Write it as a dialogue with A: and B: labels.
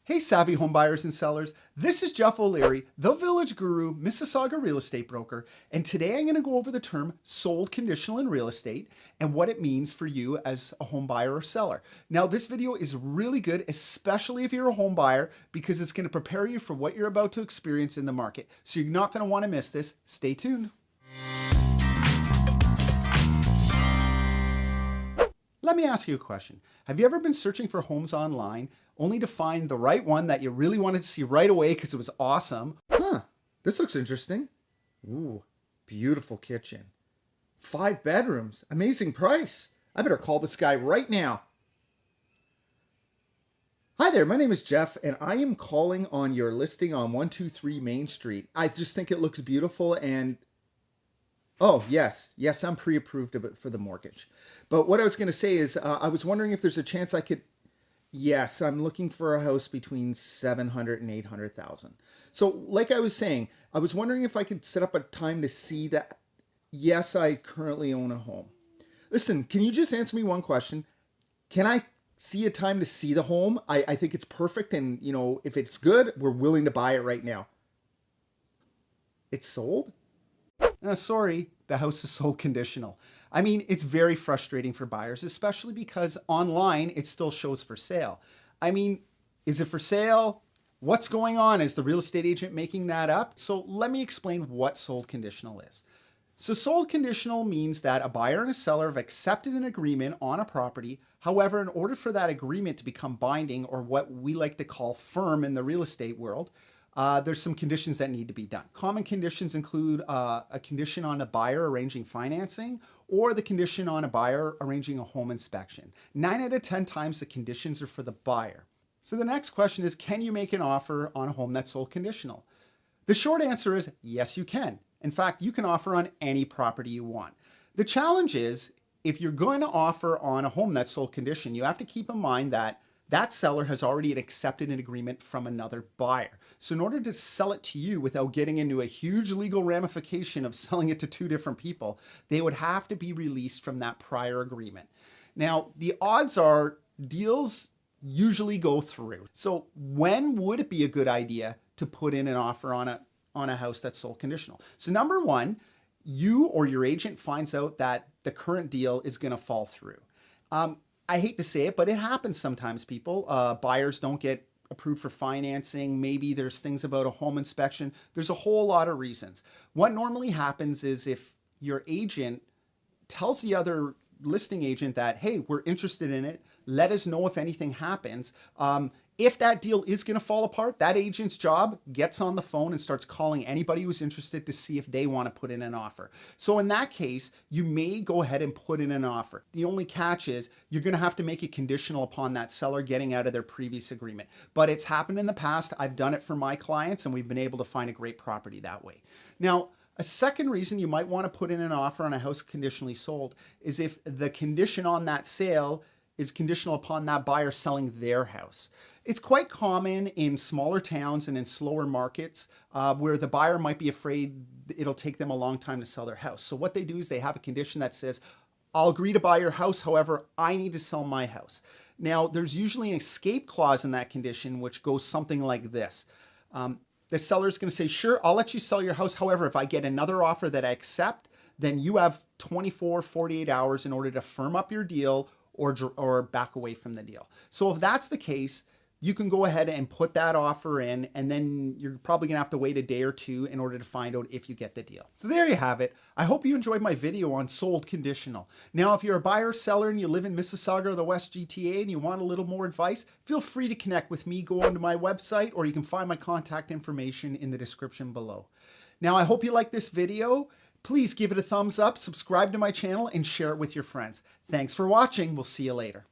A: Hey savvy home buyers and sellers, this is Jeff O'Leary, the Village Guru, Mississauga real estate broker, and today I'm going to go over the term sold conditional in real estate and what it means for you as a home buyer or seller. Now this video is really good, especially if you're a home buyer, because it's going to prepare you for what you're about to experience in the market. So you're not going to want to miss this. Stay tuned. Let me ask you a question. Have you ever been searching for homes online only to find the right one that you really wanted to see right away because it was awesome? This looks interesting. Ooh, beautiful kitchen. 5 bedrooms, amazing price. I better call this guy right now. Hi there, my name is Jeff and I am calling on your listing on 123 Main Street. I just think it looks beautiful and oh, yes, I'm pre-approved for the mortgage. But what I was going to say is I was wondering if there's a chance I could, yes, I'm looking for a house between 700 and 800,000. So like I was saying, I was wondering if I could set up a time to see that. Yes, I currently own a home. Listen, can you just answer me one question? Can I see a time to see the home? I think it's perfect. And you know, if it's good, we're willing to buy it right now. It's sold? Sorry, the house is sold conditional. I mean, it's very frustrating for buyers, especially because online it still shows for sale. I mean, is it for sale? What's going on? Is the real estate agent making that up? So let me explain what sold conditional is. So sold conditional means that a buyer and a seller have accepted an agreement on a property. However, in order for that agreement to become binding, or what we like to call firm in the real estate world, there's some conditions that need to be done. Common conditions include a condition on a buyer arranging financing or the condition on a buyer arranging a home inspection. 9 out of 10 times the conditions are for the buyer. So the next question is, can you make an offer on a home that's sold conditional? The short answer is yes, you can. In fact, you can offer on any property you want. The challenge is, if you're going to offer on a home that's sold condition, you have to keep in mind that that seller has already accepted an agreement from another buyer. So in order to sell it to you without getting into a huge legal ramification of selling it to 2 different people, they would have to be released from that prior agreement. Now, the odds are deals usually go through. So when would it be a good idea to put in an offer on a house that's sold conditional? So number one, you or your agent finds out that the current deal is going to fall through. I hate to say it, but it happens sometimes, people. Buyers don't get approved for financing. Maybe there's things about a home inspection. There's a whole lot of reasons. What normally happens is if your agent tells the other listing agent that, hey, we're interested in it, let us know if anything happens. If that deal is going to fall apart, that agent's job gets on the phone and starts calling anybody who's interested to see if they want to put in an offer. So in that case, you may go ahead and put in an offer. The only catch is you're going to have to make it conditional upon that seller getting out of their previous agreement. But it's happened in the past. I've done it for my clients and we've been able to find a great property that way. Now, a second reason you might want to put in an offer on a house conditionally sold is if the condition on that sale is conditional upon that buyer selling their house. It's quite common in smaller towns and in slower markets where the buyer might be afraid it'll take them a long time to sell their house. So what they do is they have a condition that says, I'll agree to buy your house, however, I need to sell my house. Now, there's usually an escape clause in that condition, which goes something like this. The seller is going to say, sure, I'll let you sell your house. However, if I get another offer that I accept, then you have 24, 48 hours in order to firm up your deal or back away from the deal. So if that's the case, you can go ahead and put that offer in, and then you're probably gonna have to wait a day or 2 in order to find out if you get the deal. So there you have it. I hope you enjoyed my video on sold conditional. Now, if you're a buyer or seller and you live in Mississauga or the West GTA and you want a little more advice, feel free to connect with me. Go onto my website, or you can find my contact information in the description below. Now, I hope you like this video. Please give it a thumbs up, subscribe to my channel, and share it with your friends. Thanks for watching. We'll see you later.